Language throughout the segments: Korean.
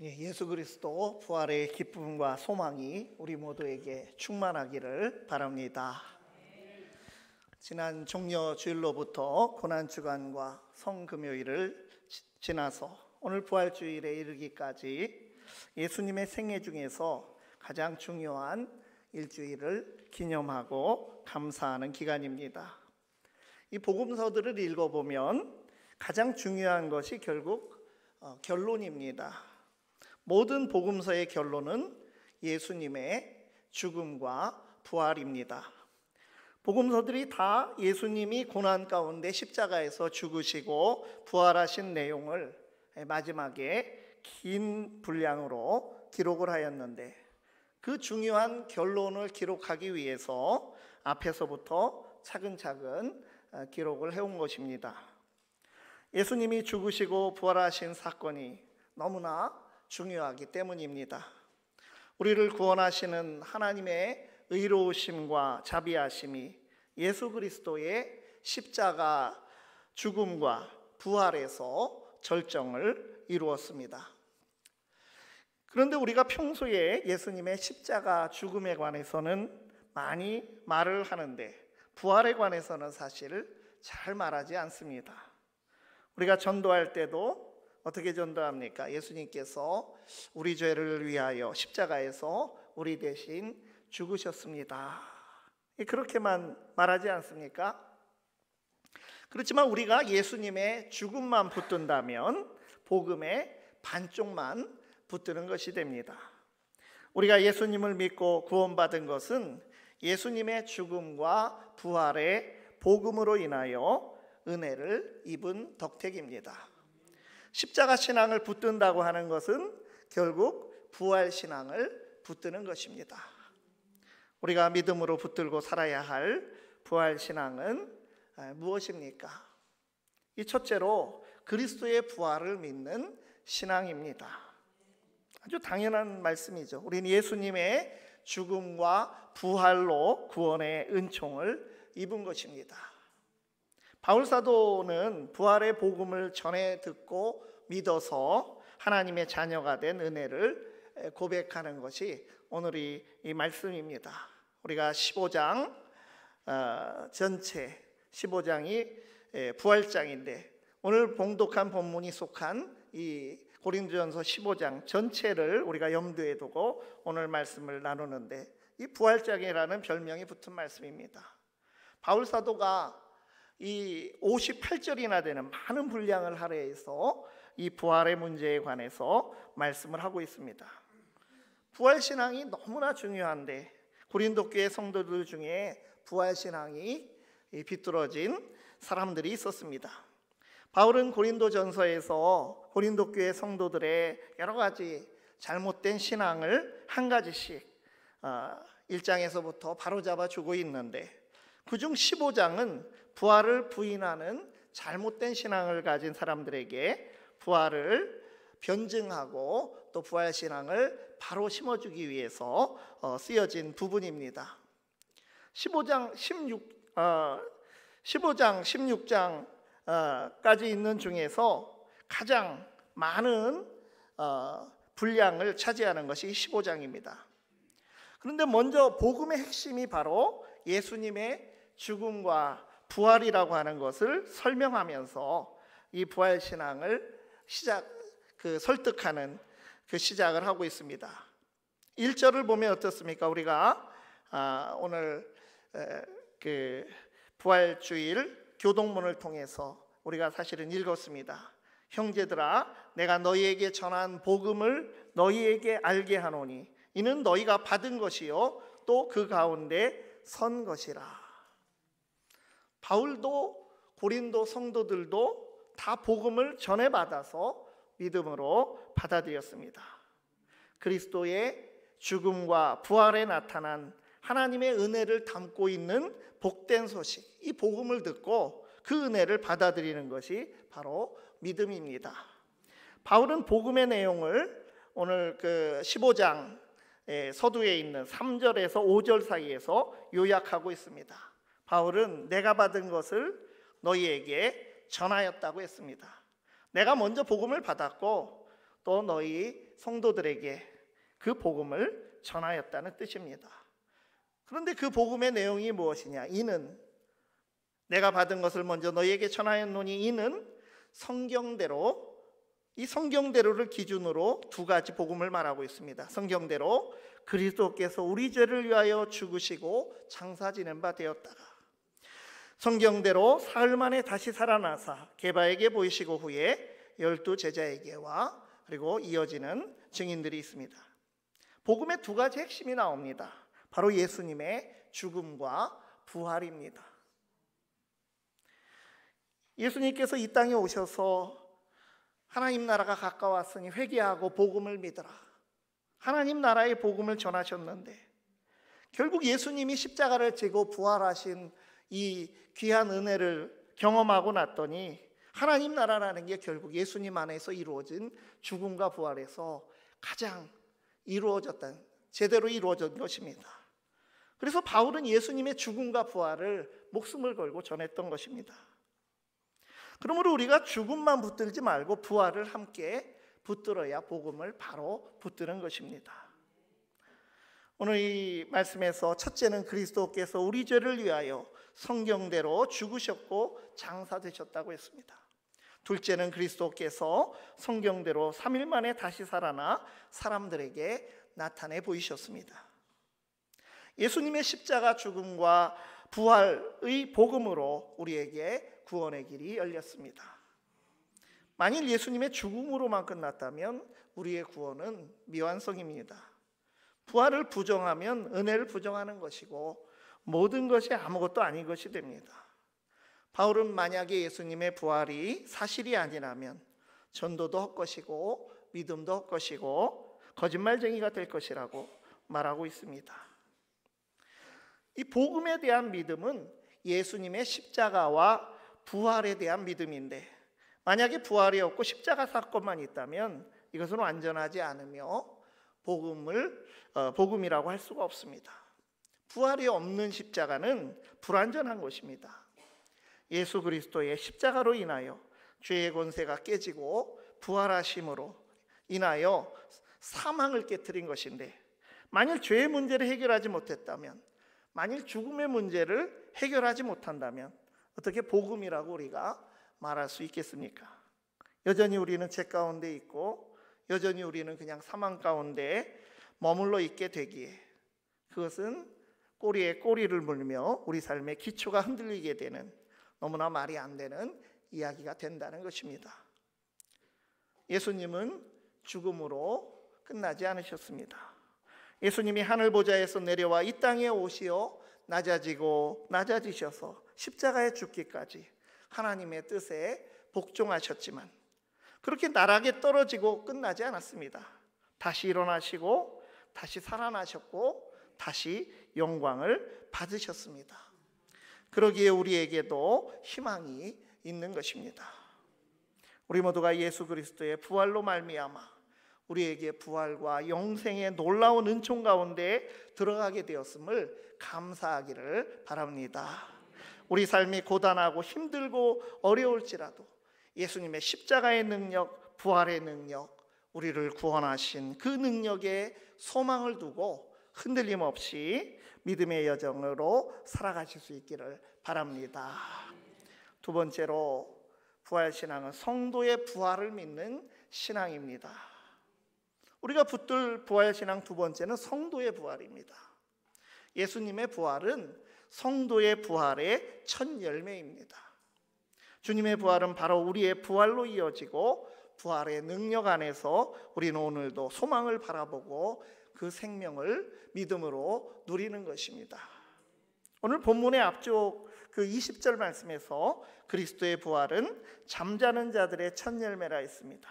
예수 그리스도 부활의 기쁨과 소망이 우리 모두에게 충만하기를 바랍니다. 지난 종려 주일로부터 고난주간과 성금요일을 지나서 오늘 부활주일에 이르기까지 예수님의 생애 중에서 가장 중요한 일주일을 기념하고 감사하는 기간입니다. 이 복음서들을 읽어보면 가장 중요한 것이 결국 결론입니다. 모든 복음서의 결론은 예수님의 죽음과 부활입니다. 복음서들이 다 예수님이 고난 가운데 십자가에서 죽으시고 부활하신 내용을 마지막에 긴 분량으로 기록을 하였는데, 그 중요한 결론을 기록하기 위해서 앞에서부터 차근차근 기록을 해온 것입니다. 예수님이 죽으시고 부활하신 사건이 너무나 중요하기 때문입니다. 우리를 구원하시는 하나님의 의로우심과 자비하심이 예수 그리스도의 십자가 죽음과 부활에서 절정을 이루었습니다. 그런데 우리가 평소에 예수님의 십자가 죽음에 관해서는 많이 말을 하는데 부활에 관해서는 사실 잘 말하지 않습니다. 우리가 전도할 때도 어떻게 전도합니까? 예수님께서 우리 죄를 위하여 십자가에서 우리 대신 죽으셨습니다. 그렇게만 말하지 않습니까? 그렇지만 우리가 예수님의 죽음만 붙든다면 복음의 반쪽만 붙드는 것이 됩니다. 우리가 예수님을 믿고 구원받은 것은 예수님의 죽음과 부활의 복음으로 인하여 은혜를 입은 덕택입니다. 십자가 신앙을 붙든다고 하는 것은 결국 부활 신앙을 붙드는 것입니다. 우리가 믿음으로 붙들고 살아야 할 부활 신앙은 무엇입니까? 이 첫째로 그리스도의 부활을 믿는 신앙입니다. 아주 당연한 말씀이죠. 우리는 예수님의 죽음과 부활로 구원의 은총을 입은 것입니다. 바울 사도는 부활의 복음을 전해 듣고 믿어서 하나님의 자녀가 된 은혜를 고백하는 것이 오늘의 이 말씀입니다. 우리가 15장 전체 15장이 부활장인데 오늘 봉독한 본문이 속한 이 고린도전서 15장 전체를 우리가 염두에 두고 오늘 말씀을 나누는데, 이 부활장이라는 별명이 붙은 말씀입니다. 바울 사도가 이 58절이나 되는 많은 분량을 할애해서 이 부활의 문제에 관해서 말씀을 하고 있습니다. 부활신앙이 너무나 중요한데 고린도 교회 성도들 중에 부활신앙이 비뚤어진 사람들이 있었습니다. 바울은 고린도전서에서 고린도 교회 성도들의 여러 가지 잘못된 신앙을 한 가지씩 1장에서부터 바로잡아 주고 있는데, 그중 15장은 부활을 부인하는 잘못된 신앙을 가진 사람들에게 부활을 변증하고 또 부활신앙을 바로 심어주기 위해서 쓰여진 부분입니다. 15장, 16장까지 있는 중에서 가장 많은 분량을 차지하는 것이 15장입니다. 그런데 먼저 복음의 핵심이 바로 예수님의 죽음과 부활이라고 하는 것을 설명하면서 이 부활신앙을 설득하는 그 시작을 하고 있습니다. 1절을 보면 어떻습니까? 우리가 오늘 그 부활주일 교동문을 통해서 우리가 사실은 읽었습니다. 형제들아, 내가 너희에게 전한 복음을 너희에게 알게 하노니 이는 너희가 받은 것이요 또 그 가운데 선 것이라. 바울도 고린도 성도들도 다 복음을 전해받아서 믿음으로 받아들였습니다. 그리스도의 죽음과 부활에 나타난 하나님의 은혜를 담고 있는 복된 소식, 이 복음을 듣고 그 은혜를 받아들이는 것이 바로 믿음입니다. 바울은 복음의 내용을 오늘 그 15장 서두에 있는 3절에서 5절 사이에서 요약하고 있습니다. 바울은 내가 받은 것을 너희에게 전하였다고 했습니다. 내가 먼저 복음을 받았고 또 너희 성도들에게 그 복음을 전하였다는 뜻입니다. 그런데 그 복음의 내용이 무엇이냐? 이는 내가 받은 것을 먼저 너희에게 전하였노니 이는 성경대로, 이 성경대로를 기준으로 두 가지 복음을 말하고 있습니다. 성경대로 그리스도께서 우리 죄를 위하여 죽으시고 장사 지낸 바 되었다가 성경대로 사흘 만에 다시 살아나사 게바에게 보이시고 후에 12 제자에게와 그리고 이어지는 증인들이 있습니다. 복음의 두 가지 핵심이 나옵니다. 바로 예수님의 죽음과 부활입니다. 예수님께서 이 땅에 오셔서 하나님 나라가 가까웠으니 회개하고 복음을 믿으라, 하나님 나라의 복음을 전하셨는데 결국 예수님이 십자가를 지고 부활하신 이 귀한 은혜를 경험하고 났더니 하나님 나라라는 게 결국 예수님 안에서 이루어진 죽음과 부활에서 가장 제대로 이루어진 것입니다. 그래서 바울은 예수님의 죽음과 부활을 목숨을 걸고 전했던 것입니다. 그러므로 우리가 죽음만 붙들지 말고 부활을 함께 붙들어야 복음을 바로 붙드는 것입니다. 오늘 이 말씀에서 첫째는 그리스도께서 우리 죄를 위하여 성경대로 죽으셨고 장사되셨다고 했습니다. 둘째는 그리스도께서 성경대로 3일 만에 다시 살아나 사람들에게 나타내 보이셨습니다. 예수님의 십자가 죽음과 부활의 복음으로 우리에게 구원의 길이 열렸습니다. 만일 예수님의 죽음으로만 끝났다면 우리의 구원은 미완성입니다. 부활을 부정하면 은혜를 부정하는 것이고 모든 것이 아무것도 아닌 것이 됩니다. 바울은 만약에 예수님의 부활이 사실이 아니라면 전도도 헛것이고 믿음도 헛것이고 거짓말쟁이가 될 것이라고 말하고 있습니다. 이 복음에 대한 믿음은 예수님의 십자가와 부활에 대한 믿음인데 만약에 부활이 없고 십자가 사건만 있다면 이것은 완전하지 않으며 복음이라고 할 수가 없습니다. 부활이 없는 십자가는 불완전한 것입니다. 예수 그리스도의 십자가로 인하여 죄의 권세가 깨지고 부활하심으로 인하여 사망을 깨트린 것인데 만일 죄의 문제를 해결하지 못했다면, 만일 죽음의 문제를 해결하지 못한다면 어떻게 복음이라고 우리가 말할 수 있겠습니까? 여전히 우리는 죄 가운데 있고 여전히 우리는 그냥 사망 가운데 머물러 있게 되기에 그것은 꼬리에 꼬리를 물며 우리 삶의 기초가 흔들리게 되는 너무나 말이 안 되는 이야기가 된다는 것입니다. 예수님은 죽음으로 끝나지 않으셨습니다. 예수님이 하늘 보좌에서 내려와 이 땅에 오시어 낮아지고 낮아지셔서 십자가에 죽기까지 하나님의 뜻에 복종하셨지만 그렇게 나락에 떨어지고 끝나지 않았습니다. 다시 일어나시고 다시 살아나셨고 다시 영광을 받으셨습니다. 그러기에 우리에게도 희망이 있는 것입니다. 우리 모두가 예수 그리스도의 부활로 말미암아 우리에게 부활과 영생의 놀라운 은총 가운데 들어가게 되었음을 감사하기를 바랍니다. 우리 삶이 고단하고 힘들고 어려울지라도 예수님의 십자가의 능력, 부활의 능력, 우리를 구원하신 그 능력에 소망을 두고 흔들림 없이 믿음의 여정으로 살아가실 수 있기를 바랍니다. 두 번째로 부활신앙은 성도의 부활을 믿는 신앙입니다. 우리가 붙들 부활신앙 두 번째는 성도의 부활입니다. 예수님의 부활은 성도의 부활의 첫 열매입니다. 주님의 부활은 바로 우리의 부활로 이어지고 부활의 능력 안에서 우리는 오늘도 소망을 바라보고 그 생명을 믿음으로 누리는 것입니다. 오늘 본문의 앞쪽 그 20절 말씀에서 그리스도의 부활은 잠자는 자들의 첫 열매라 했습니다.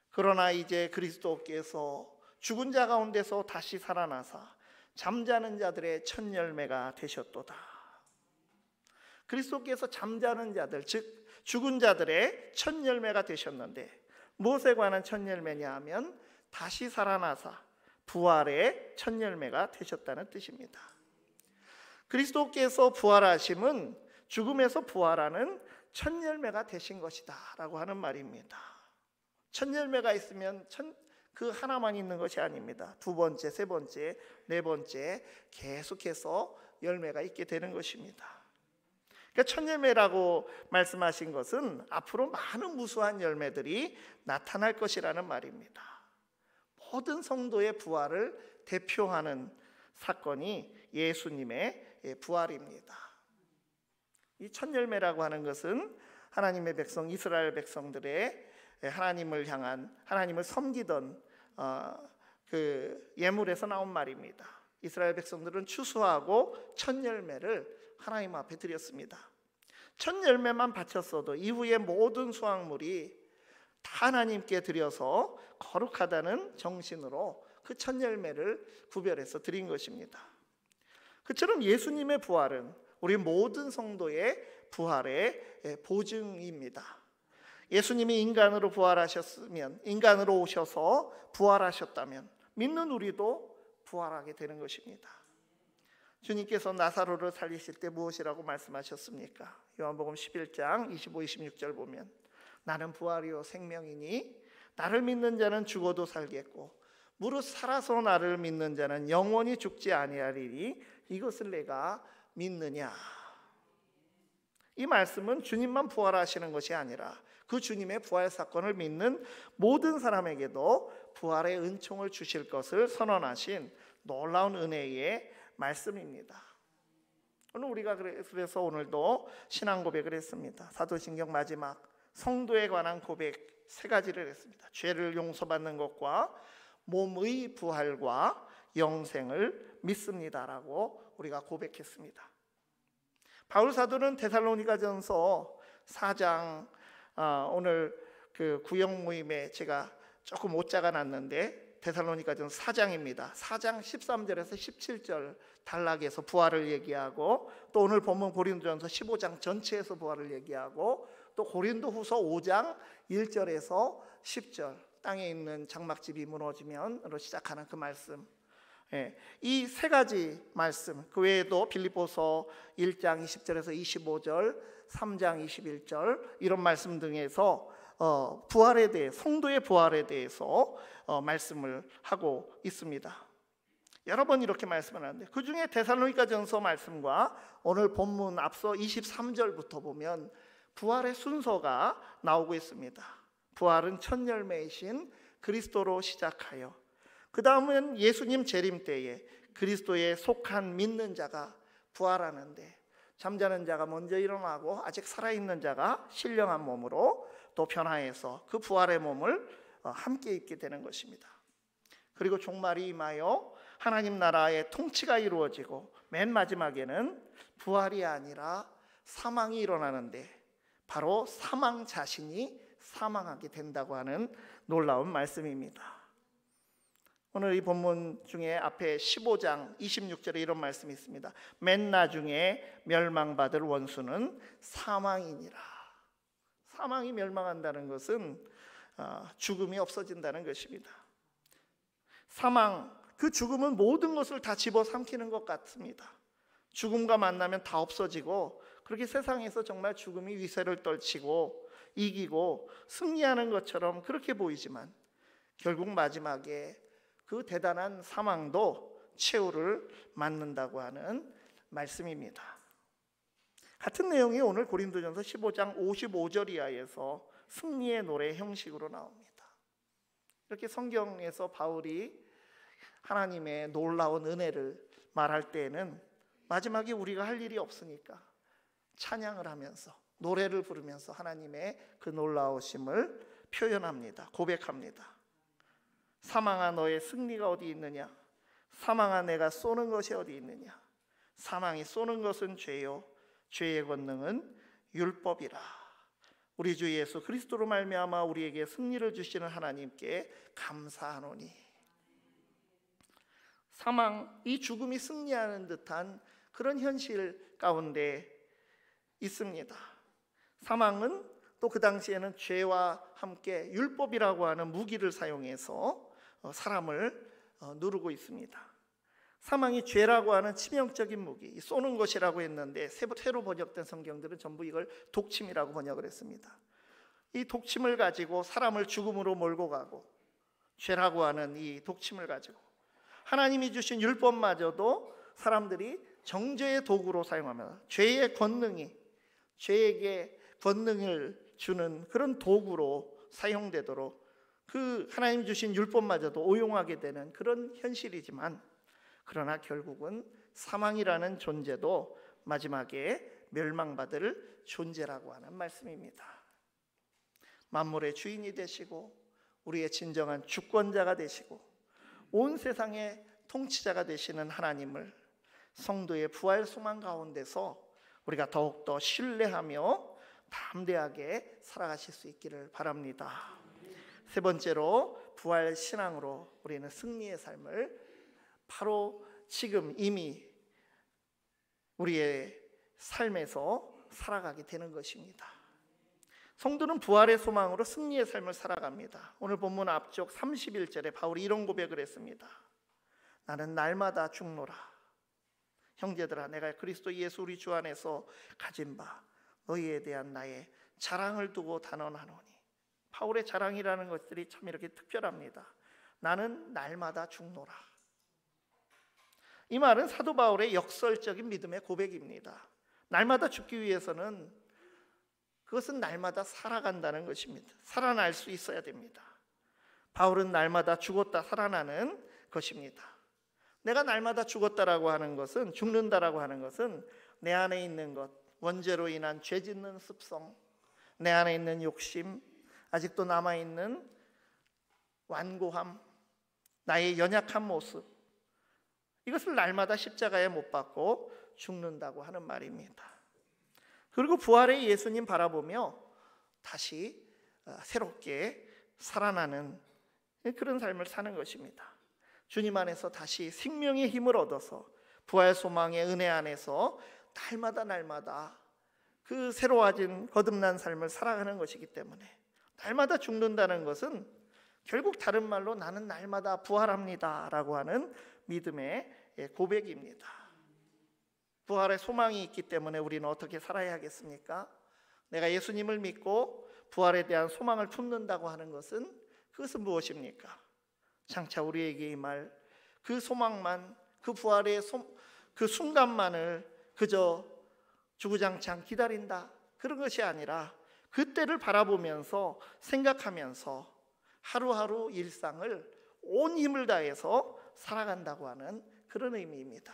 그러나 이제 그리스도께서 죽은 자 가운데서 다시 살아나사 잠자는 자들의 첫 열매가 되셨도다. 그리스도께서 잠자는 자들, 즉 죽은 자들의 첫 열매가 되셨는데 무엇에 관한 첫 열매냐 하면 다시 살아나사 부활의 첫 열매가 되셨다는 뜻입니다. 그리스도께서 부활하심은 죽음에서 부활하는 첫 열매가 되신 것이다 라고 하는 말입니다. 첫 열매가 있으면 그 하나만 있는 것이 아닙니다. 두 번째, 세 번째, 네 번째 계속해서 열매가 있게 되는 것입니다. 그러니까 첫 열매라고 말씀하신 것은 앞으로 많은 무수한 열매들이 나타날 것이라는 말입니다. 모든 성도의 부활을 대표하는 사건이 예수님의 부활입니다. 이 첫 열매라고 하는 것은 하나님의 백성 이스라엘 백성들의 하나님을 향한 하나님을 섬기던 그 예물에서 나온 말입니다. 이스라엘 백성들은 추수하고 첫 열매를 하나님 앞에 드렸습니다. 첫 열매만 바쳤어도 이후의 모든 수확물이 다 하나님께 드려서 거룩하다는 정신으로 그 첫 열매를 구별해서 드린 것입니다. 그처럼 예수님의 부활은 우리 모든 성도의 부활의 보증입니다. 예수님이 인간으로 부활하셨으면, 인간으로 오셔서 부활하셨다면 믿는 우리도 부활하게 되는 것입니다. 주님께서 나사로를 살리실 때 무엇이라고 말씀하셨습니까? 요한복음 11장 25, 26절 보면 나는 부활이요 생명이니 나를 믿는 자는 죽어도 살겠고 무릇 살아서 나를 믿는 자는 영원히 죽지 아니하리니 이것을 내가 믿느냐. 이 말씀은 주님만 부활하시는 것이 아니라 그 주님의 부활 사건을 믿는 모든 사람에게도 부활의 은총을 주실 것을 선언하신 놀라운 은혜의 말씀입니다. 오늘 우리가 그래서 오늘도 신앙 고백을 했습니다. 사도신경 마지막 성도에 관한 고백 세 가지를 했습니다. 죄를 용서받는 것과 몸의 부활과 영생을 믿습니다라고 우리가 고백했습니다. 바울 사도는 데살로니가전서 4장 오늘 그 구역 모임에 제가 조금 오자가 났는데 데살로니가전서 4장입니다. 4장 13절에서 17절 단락에서 부활을 얘기하고 또 오늘 본문 고린도전서 15장 전체에서 부활을 얘기하고 또 고린도후서 5장 1절에서 10절 땅에 있는 장막집이 무너지면으로 시작하는 그 말씀, 이 세 가지 말씀, 그 외에도 빌립보서 1장 20절에서 25절, 3장 21절 이런 말씀 등에서 부활에 대해, 성도의 부활에 대해서 말씀을 하고 있습니다. 여러 번 이렇게 말씀을 하는데 그 중에 데살로니가전서 말씀과 오늘 본문 앞서 23절부터 보면 부활의 순서가 나오고 있습니다. 부활은 첫 열매이신 그리스도로 시작하여 그 다음은 예수님 재림 때에 그리스도에 속한 믿는 자가 부활하는데 잠자는 자가 먼저 일어나고 아직 살아있는 자가 신령한 몸으로 또 변화해서 그 부활의 몸을 함께 입게 되는 것입니다. 그리고 종말이 임하여 하나님 나라의 통치가 이루어지고 맨 마지막에는 부활이 아니라 사망이 일어나는데 바로 사망 자신이 사망하게 된다고 하는 놀라운 말씀입니다. 오늘 이 본문 중에 앞에 15장 26절에 이런 말씀이 있습니다. 맨 나중에 멸망받을 원수는 사망이니라. 사망이 멸망한다는 것은 죽음이 없어진다는 것입니다. 사망, 그 죽음은 모든 것을 다 집어삼키는 것 같습니다. 죽음과 만나면 다 없어지고 그렇게 세상에서 정말 죽음이 위세를 떨치고 이기고 승리하는 것처럼 그렇게 보이지만 결국 마지막에 그 대단한 사망도 최후를 맞는다고 하는 말씀입니다. 같은 내용이 오늘 고린도전서 15장 55절 이하에서 승리의 노래 형식으로 나옵니다. 이렇게 성경에서 바울이 하나님의 놀라운 은혜를 말할 때에는 마지막에 우리가 할 일이 없으니까 찬양을 하면서 노래를 부르면서 하나님의 그 놀라우심을 표현합니다. 고백합니다. 사망아 너의 승리가 어디 있느냐? 사망아 내가 쏘는 것이 어디 있느냐? 사망이 쏘는 것은 죄요 죄의 권능은 율법이라. 우리 주 예수 그리스도로 말미암아 우리에게 승리를 주시는 하나님께 감사하노니. 사망, 이 죽음이 승리하는 듯한 그런 현실 가운데 있습니다. 사망은 또 그 당시에는 죄와 함께 율법이라고 하는 무기를 사용해서 사람을 누르고 있습니다. 사망이 죄라고 하는 치명적인 무기, 쏘는 것이라고 했는데 새로 번역된 성경들은 전부 이걸 독침이라고 번역을 했습니다. 이 독침을 가지고 사람을 죽음으로 몰고 가고 죄라고 하는 이 독침을 가지고 하나님이 주신 율법마저도 사람들이 정죄의 도구로 사용하며 죄의 권능이 죄에게 권능을 주는 그런 도구로 사용되도록 그 하나님 주신 율법마저도 오용하게 되는 그런 현실이지만, 그러나 결국은 사망이라는 존재도 마지막에 멸망받을 존재라고 하는 말씀입니다. 만물의 주인이 되시고 우리의 진정한 주권자가 되시고 온 세상의 통치자가 되시는 하나님을 성도의 부활 소망 가운데서 우리가 더욱더 신뢰하며 담대하게 살아가실 수 있기를 바랍니다. 세 번째로 부활 신앙으로 우리는 승리의 삶을 바로 지금 이미 우리의 삶에서 살아가게 되는 것입니다. 성도는 부활의 소망으로 승리의 삶을 살아갑니다. 오늘 본문 앞쪽 31절에 바울이 이런 고백을 했습니다. 나는 날마다 죽노라. 형제들아, 내가 그리스도 예수 우리 주 안에서 가진 바 너희에 대한 나의 자랑을 두고 단언하노니. 바울의 자랑이라는 것들이 참 이렇게 특별합니다. 나는 날마다 죽노라. 이 말은 사도 바울의 역설적인 믿음의 고백입니다. 날마다 죽기 위해서는 그것은 날마다 살아간다는 것입니다. 살아날 수 있어야 됩니다. 바울은 날마다 죽었다 살아나는 것입니다. 내가 날마다 죽었다라고 하는 것은, 죽는다라고 하는 것은 내 안에 있는 것, 원죄로 인한 죄 짓는 습성, 내 안에 있는 욕심, 아직도 남아있는 완고함, 나의 연약한 모습, 이것을 날마다 십자가에 못 박고 죽는다고 하는 말입니다. 그리고 부활의 예수님 바라보며 다시 새롭게 살아나는 그런 삶을 사는 것입니다. 주님 안에서 다시 생명의 힘을 얻어서 부활 소망의 은혜 안에서 날마다 그 새로워진 거듭난 삶을 살아가는 것이기 때문에, 날마다 죽는다는 것은 결국 다른 말로 나는 날마다 부활합니다 라고 하는 믿음의 고백입니다. 부활의 소망이 있기 때문에 우리는 어떻게 살아야 하겠습니까? 내가 예수님을 믿고 부활에 대한 소망을 품는다고 하는 것은, 그것은 무엇입니까? 장차 우리에게 임할 그 소망만, 그 부활의 그 순간만을 그저 주구장창 기다린다, 그런 것이 아니라 그때를 바라보면서 생각하면서 하루하루 일상을 온 힘을 다해서 살아간다고 하는 그런 의미입니다.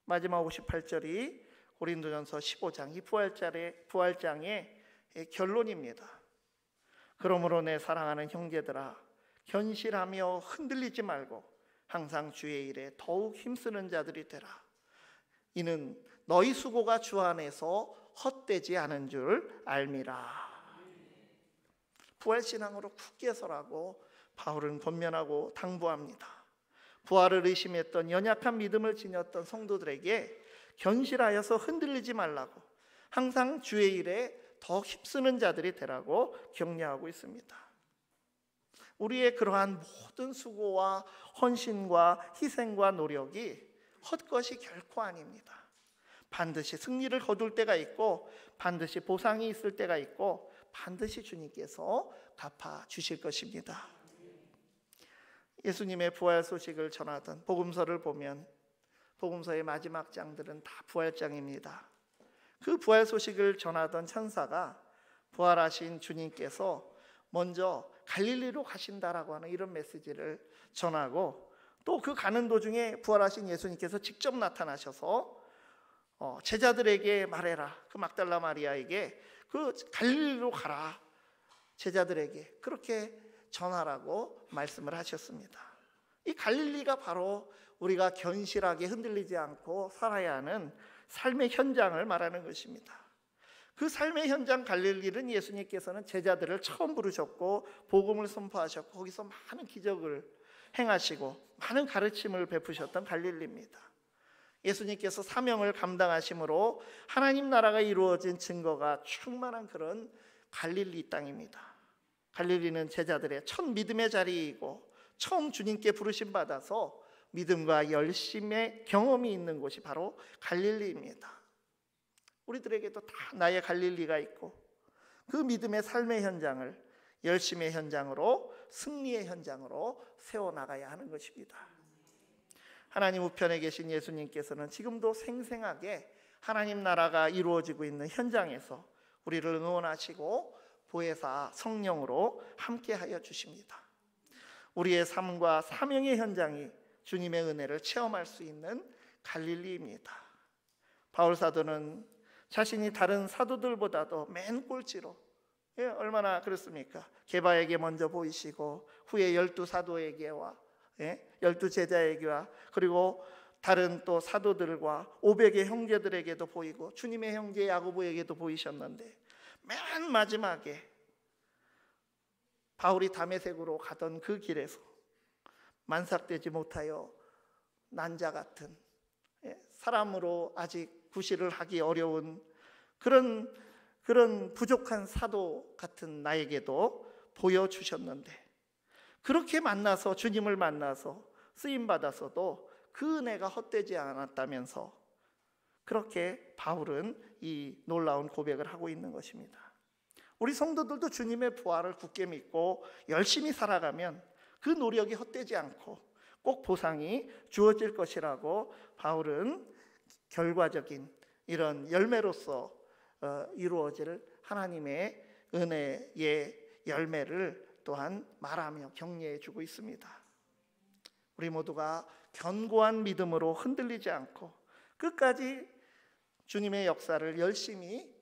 마지막 58절이 고린도전서 15장 이 부활장의 결론입니다. 그러므로 내 사랑하는 형제들아, 견실하며 흔들리지 말고 항상 주의 일에 더욱 힘쓰는 자들이 되라. 이는 너희 수고가 주 안에서 헛되지 않은 줄 알미라. 부활신앙으로 굳게 서라고 바울은 권면하고 당부합니다. 부활을 의심했던 연약한 믿음을 지녔던 성도들에게 견실하여서 흔들리지 말라고, 항상 주의 일에 더 힘쓰는 자들이 되라고 격려하고 있습니다. 우리의 그러한 모든 수고와 헌신과 희생과 노력이 헛것이 결코 아닙니다. 반드시 승리를 거둘 때가 있고, 반드시 보상이 있을 때가 있고, 반드시 주님께서 갚아 주실 것입니다. 예수님의 부활 소식을 전하던 복음서를 보면 복음서의 마지막 장들은 다 부활장입니다. 그 부활 소식을 전하던 천사가 부활하신 주님께서 먼저 갈릴리로 가신다라고 하는 이런 메시지를 전하고, 또 그 가는 도중에 부활하신 예수님께서 직접 나타나셔서 제자들에게 말해라, 그 막달라 마리아에게 그 갈릴리로 가라, 제자들에게 그렇게 전하라고 말씀을 하셨습니다. 이 갈릴리가 바로 우리가 견실하게 흔들리지 않고 살아야 하는 삶의 현장을 말하는 것입니다. 그 삶의 현장 갈릴리는 예수님께서는 제자들을 처음 부르셨고 복음을 선포하셨고 거기서 많은 기적을 행하시고 많은 가르침을 베푸셨던 갈릴리입니다. 예수님께서 사명을 감당하심으로 하나님 나라가 이루어진 증거가 충만한 그런 갈릴리 땅입니다. 갈릴리는 제자들의 첫 믿음의 자리이고 처음 주님께 부르심 받아서 믿음과 열심의 경험이 있는 곳이 바로 갈릴리입니다. 우리들에게도 다 나의 갈릴리가 있고 그 믿음의 삶의 현장을 열심의 현장으로, 승리의 현장으로 세워나가야 하는 것입니다. 하나님 우편에 계신 예수님께서는 지금도 생생하게 하나님 나라가 이루어지고 있는 현장에서 우리를 응원하시고 보혜사 성령으로 함께하여 주십니다. 우리의 삶과 사명의 현장이 주님의 은혜를 체험할 수 있는 갈릴리입니다. 바울 사도는 자신이 다른 사도들보다도 맨 꼴찌로, 얼마나 그렇습니까? 게바에게 먼저 보이시고 후에 12사도에게와 12제자에게와 그리고 다른 또 사도들과 500의 형제들에게도 보이고 주님의 형제 야고보에게도 보이셨는데, 맨 마지막에 바울이 다메섹으로 가던 그 길에서 만삭되지 못하여 난자 같은, 사람으로 아직 구실을 하기 어려운 그런 부족한 사도 같은 나에게도 보여주셨는데, 그렇게 만나서 주님을 만나서 쓰임받아서도 그 은혜가 헛되지 않았다면서 그렇게 바울은 이 놀라운 고백을 하고 있는 것입니다. 우리 성도들도 주님의 부활을 굳게 믿고 열심히 살아가면 그 노력이 헛되지 않고 꼭 보상이 주어질 것이라고 바울은 결과적인 이런 열매로서 이루어질 하나님의 은혜의 열매를 또한 말하며 격려해 주고 있습니다. 우리 모두가 견고한 믿음으로 흔들리지 않고 끝까지 주님의 역사를 열심히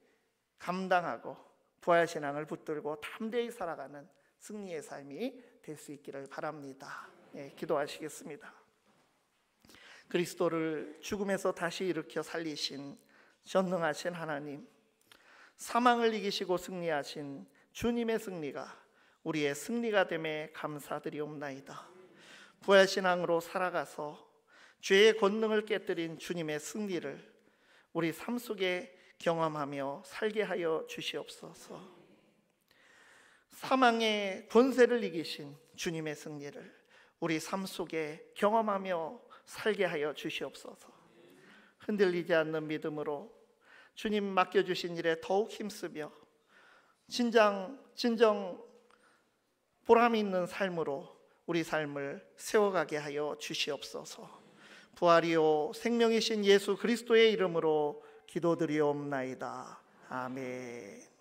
감당하고 부활신앙을 붙들고 담대히 살아가는 승리의 삶이 될 수 있기를 바랍니다. 기도하시겠습니다. 그리스도를 죽음에서 다시 일으켜 살리신 전능하신 하나님, 사망을 이기시고 승리하신 주님의 승리가 우리의 승리가 됨에 감사드리옵나이다. 부활신앙으로 살아가서 죄의 권능을 깨뜨린 주님의 승리를 우리 삶 속에 경험하며 살게 하여 주시옵소서. 사망의 권세를 이기신 주님의 승리를 우리 삶 속에 경험하며 살게 하여 주시옵소서. 흔들리지 않는 믿음으로 주님 맡겨주신 일에 더욱 힘쓰며 진정 보람 있는 삶으로 우리 삶을 세워가게 하여 주시옵소서. 부활이요 생명이신 예수 그리스도의 이름으로 기도드리옵나이다. 아멘.